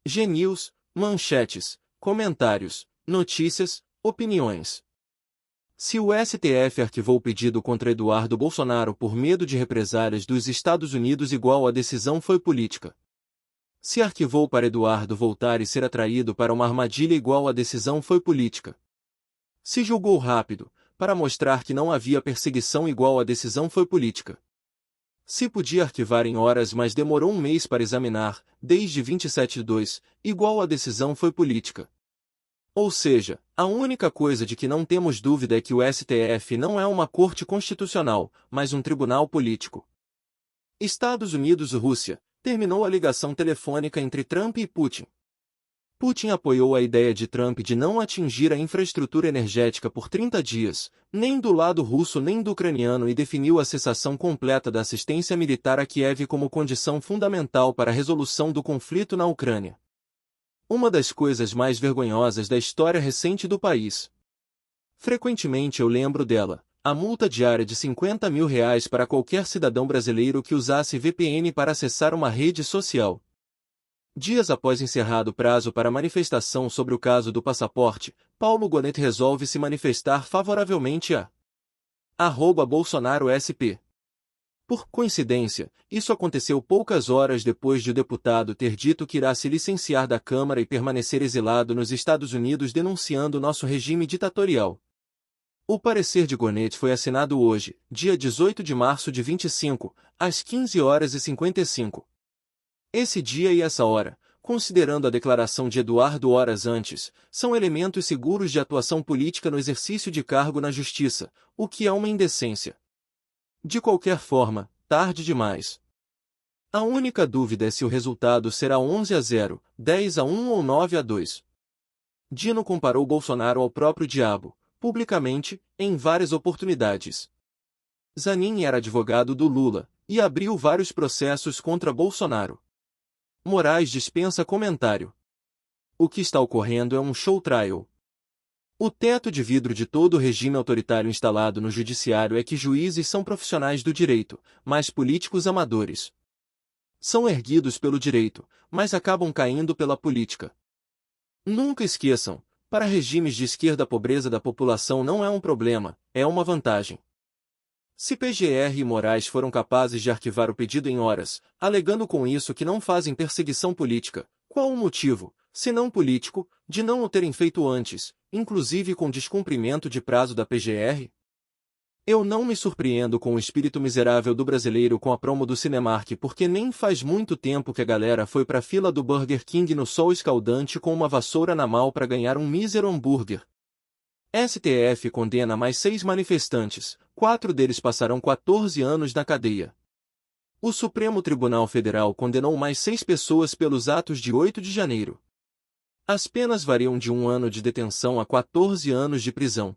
G-News, manchetes, comentários, notícias, opiniões. Se o STF arquivou o pedido contra Eduardo Bolsonaro por medo de represálias dos Estados Unidos, igual a decisão foi política. Se arquivou para Eduardo voltar e ser atraído para uma armadilha, igual a decisão foi política. Se julgou rápido, para mostrar que não havia perseguição, igual a decisão foi política. Se podia arquivar em horas, mas demorou um mês para examinar, desde 27/2, igual a decisão foi política. Ou seja, a única coisa de que não temos dúvida é que o STF não é uma corte constitucional, mas um tribunal político. Estados Unidos-Rússia. Terminou a ligação telefônica entre Trump e Putin. Putin apoiou a ideia de Trump de não atingir a infraestrutura energética por 30 dias, nem do lado russo nem do ucraniano, e definiu a cessação completa da assistência militar a Kiev como condição fundamental para a resolução do conflito na Ucrânia. Uma das coisas mais vergonhosas da história recente do país. Frequentemente eu lembro dela, a multa diária de R$50 mil para qualquer cidadão brasileiro que usasse VPN para acessar uma rede social. Dias após encerrado o prazo para manifestação sobre o caso do passaporte, Paulo Gonet resolve se manifestar favoravelmente a @BolsonaroSP. Por coincidência, isso aconteceu poucas horas depois de o deputado ter dito que irá se licenciar da Câmara e permanecer exilado nos Estados Unidos, denunciando nosso regime ditatorial. O parecer de Gonet foi assinado hoje, dia 18 de março de 25, às 15h55. Esse dia e essa hora, considerando a declaração de Eduardo horas antes, são elementos seguros de atuação política no exercício de cargo na Justiça, o que é uma indecência. De qualquer forma, tarde demais. A única dúvida é se o resultado será 11-0, 10-1 ou 9-2. Dino comparou Bolsonaro ao próprio diabo, publicamente, em várias oportunidades. Zanin era advogado do Lula, e abriu vários processos contra Bolsonaro. Moraes dispensa comentário. O que está ocorrendo é um show trial. O teto de vidro de todo o regime autoritário instalado no judiciário é que juízes são profissionais do direito, mas políticos amadores. São erguidos pelo direito, mas acabam caindo pela política. Nunca esqueçam, para regimes de esquerda a pobreza da população não é um problema, é uma vantagem. Se PGR e Moraes foram capazes de arquivar o pedido em horas, alegando com isso que não fazem perseguição política, qual o motivo, se não político, de não o terem feito antes, inclusive com descumprimento de prazo da PGR? Eu não me surpreendo com o espírito miserável do brasileiro com a promo do Cinemark, porque nem faz muito tempo que a galera foi pra fila do Burger King no sol escaldante com uma vassoura na mão para ganhar um mísero hambúrguer. STF condena mais 6 manifestantes, 4 deles passarão 14 anos na cadeia. O Supremo Tribunal Federal condenou mais 6 pessoas pelos atos de 8 de janeiro. As penas variam de 1 ano de detenção a 14 anos de prisão.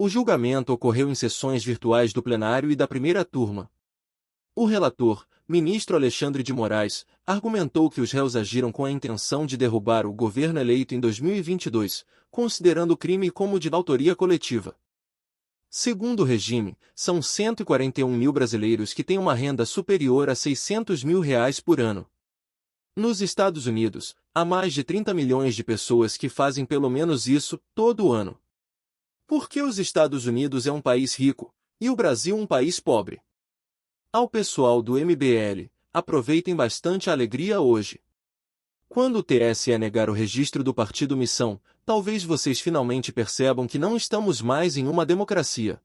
O julgamento ocorreu em sessões virtuais do plenário e da primeira turma. O relator, ministro Alexandre de Moraes, argumentou que os réus agiram com a intenção de derrubar o governo eleito em 2022, considerando o crime como de autoria coletiva. Segundo o regime, são 141 mil brasileiros que têm uma renda superior a R$600 mil por ano. Nos Estados Unidos, há mais de 30 milhões de pessoas que fazem pelo menos isso todo ano. Por que os Estados Unidos é um país rico, e o Brasil um país pobre? Ao pessoal do MBL, aproveitem bastante a alegria hoje. Quando o TSE negar o registro do Partido Missão, talvez vocês finalmente percebam que não estamos mais em uma democracia.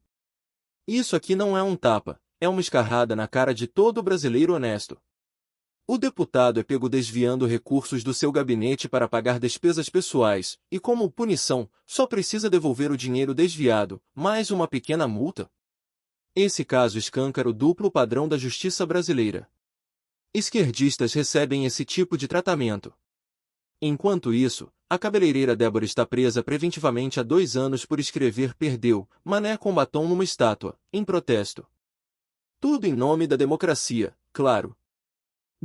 Isso aqui não é um tapa, é uma escarrada na cara de todo brasileiro honesto. O deputado é pego desviando recursos do seu gabinete para pagar despesas pessoais, e como punição, só precisa devolver o dinheiro desviado, mais uma pequena multa. Esse caso escancara o duplo padrão da justiça brasileira. Esquerdistas recebem esse tipo de tratamento. Enquanto isso, a cabeleireira Débora está presa preventivamente há 2 anos por escrever "perdeu" mané com batom numa estátua, em protesto. Tudo em nome da democracia, claro.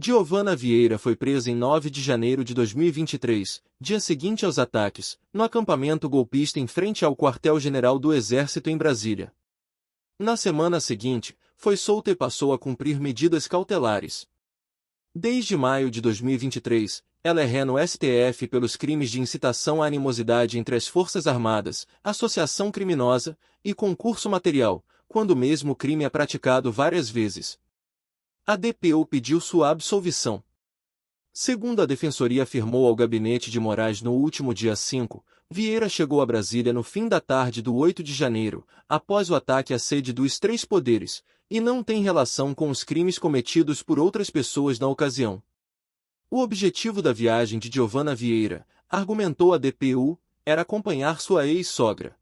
Giovana Vieira foi presa em 9 de janeiro de 2023, dia seguinte aos ataques, no acampamento golpista em frente ao quartel-general do Exército em Brasília. Na semana seguinte, foi solta e passou a cumprir medidas cautelares. Desde maio de 2023, Ela é ré no STF pelos crimes de incitação à animosidade entre as Forças Armadas, associação criminosa e concurso material, quando o mesmo crime é praticado várias vezes. A DPU pediu sua absolvição. Segundo a Defensoria afirmou ao gabinete de Moraes no último dia 5, Vieira chegou a Brasília no fim da tarde do 8 de janeiro, após o ataque à sede dos três poderes, e não tem relação com os crimes cometidos por outras pessoas na ocasião. O objetivo da viagem de Giovana Vieira, argumentou a DPU, era acompanhar sua ex-sogra.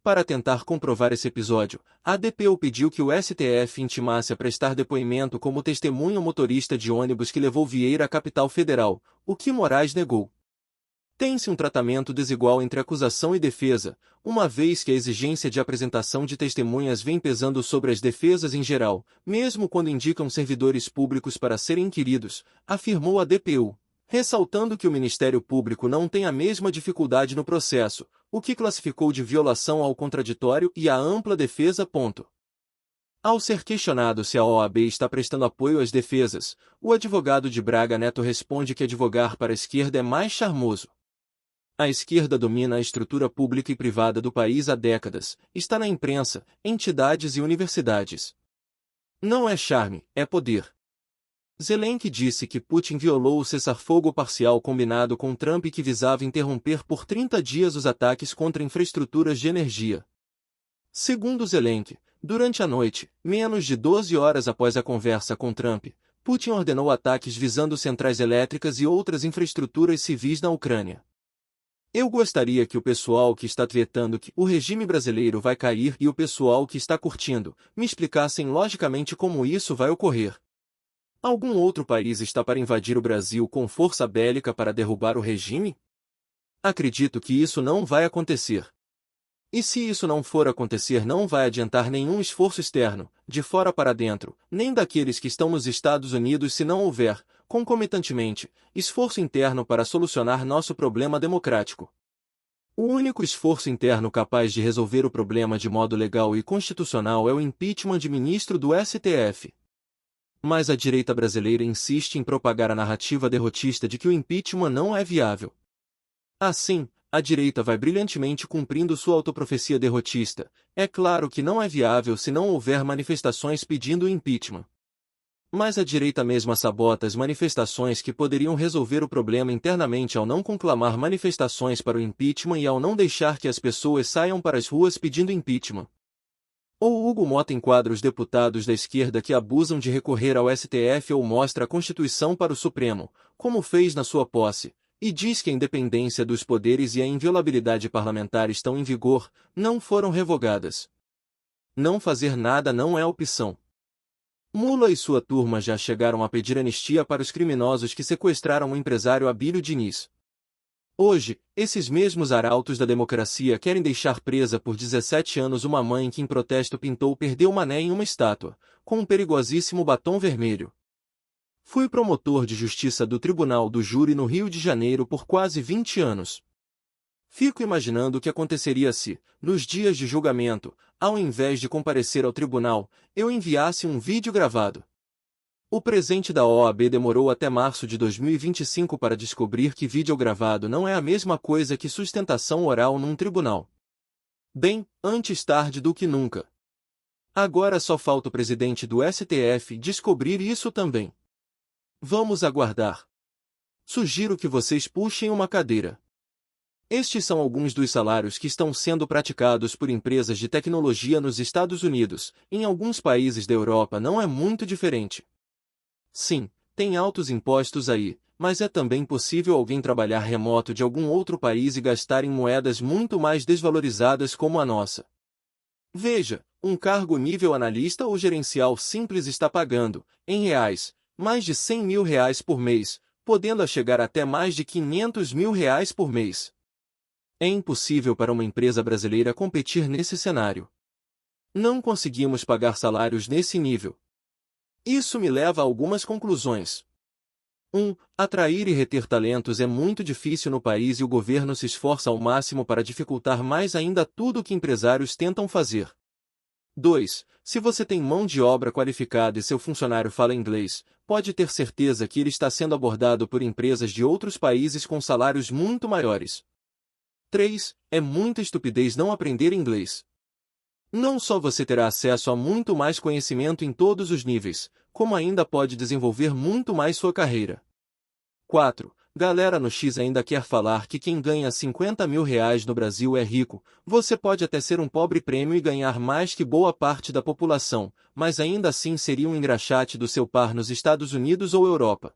Para tentar comprovar esse episódio, a DPU pediu que o STF intimasse a prestar depoimento como testemunha o motorista de ônibus que levou Vieira à capital federal, o que Moraes negou. Tem-se um tratamento desigual entre acusação e defesa, uma vez que a exigência de apresentação de testemunhas vem pesando sobre as defesas em geral, mesmo quando indicam servidores públicos para serem inquiridos, afirmou a DPU, ressaltando que o Ministério Público não tem a mesma dificuldade no processo, o que classificou de violação ao contraditório e à ampla defesa. Ao ser questionado se a OAB está prestando apoio às defesas, o advogado de Braga Neto responde que advogar para a esquerda é mais charmoso. A esquerda domina a estrutura pública e privada do país há décadas, está na imprensa, entidades e universidades. Não é charme, é poder. Zelensky disse que Putin violou o cessar-fogo parcial combinado com Trump que visava interromper por 30 dias os ataques contra infraestruturas de energia. Segundo Zelensky, durante a noite, menos de 12 horas após a conversa com Trump, Putin ordenou ataques visando centrais elétricas e outras infraestruturas civis na Ucrânia. Eu gostaria que o pessoal que está tweetando que o regime brasileiro vai cair e o pessoal que está curtindo me explicassem logicamente como isso vai ocorrer. Algum outro país está para invadir o Brasil com força bélica para derrubar o regime? Acredito que isso não vai acontecer. E se isso não for acontecer, não vai adiantar nenhum esforço externo, de fora para dentro, nem daqueles que estão nos Estados Unidos se não houver, concomitantemente, esforço interno para solucionar nosso problema democrático. O único esforço interno capaz de resolver o problema de modo legal e constitucional é o impeachment de ministro do STF. Mas a direita brasileira insiste em propagar a narrativa derrotista de que o impeachment não é viável. Assim, a direita vai brilhantemente cumprindo sua autoprofecia derrotista. É claro que não é viável se não houver manifestações pedindo o impeachment. Mas a direita mesma sabota as manifestações que poderiam resolver o problema internamente ao não conclamar manifestações para o impeachment e ao não deixar que as pessoas saiam para as ruas pedindo impeachment. Ou Hugo Mota enquadra os deputados da esquerda que abusam de recorrer ao STF ou mostra a Constituição para o Supremo, como fez na sua posse, e diz que a independência dos poderes e a inviolabilidade parlamentar estão em vigor, não foram revogadas. Não fazer nada não é opção. Lula e sua turma já chegaram a pedir anistia para os criminosos que sequestraram o empresário Abílio Diniz. Hoje, esses mesmos arautos da democracia querem deixar presa por 17 anos uma mãe que em protesto pintou Perdeu Mané em uma estátua, com um perigosíssimo batom vermelho. Fui promotor de justiça do Tribunal do Júri no Rio de Janeiro por quase 20 anos. Fico imaginando o que aconteceria se, nos dias de julgamento, ao invés de comparecer ao tribunal, eu enviasse um vídeo gravado. O presidente da OAB demorou até março de 2025 para descobrir que vídeo gravado não é a mesma coisa que sustentação oral num tribunal. Bem, antes tarde do que nunca. Agora só falta o presidente do STF descobrir isso também. Vamos aguardar. Sugiro que vocês puxem uma cadeira. Estes são alguns dos salários que estão sendo praticados por empresas de tecnologia nos Estados Unidos. Em alguns países da Europa não é muito diferente. Sim, tem altos impostos aí, mas é também possível alguém trabalhar remoto de algum outro país e gastar em moedas muito mais desvalorizadas como a nossa. Veja, um cargo nível analista ou gerencial simples está pagando, em reais, mais de R$100 mil por mês, podendo chegar até mais de R$500 mil por mês. É impossível para uma empresa brasileira competir nesse cenário. Não conseguimos pagar salários nesse nível. Isso me leva a algumas conclusões. 1. Atrair e reter talentos é muito difícil no país e o governo se esforça ao máximo para dificultar mais ainda tudo o que empresários tentam fazer. 2. Se você tem mão de obra qualificada e seu funcionário fala inglês, pode ter certeza que ele está sendo abordado por empresas de outros países com salários muito maiores. 3. É muita estupidez não aprender inglês. Não só você terá acesso a muito mais conhecimento em todos os níveis, como ainda pode desenvolver muito mais sua carreira. 4. Galera no X ainda quer falar que quem ganha 50 mil reais no Brasil é rico. Você pode até ser um pobre prêmio e ganhar mais que boa parte da população, mas ainda assim seria um engraxate do seu par nos Estados Unidos ou Europa.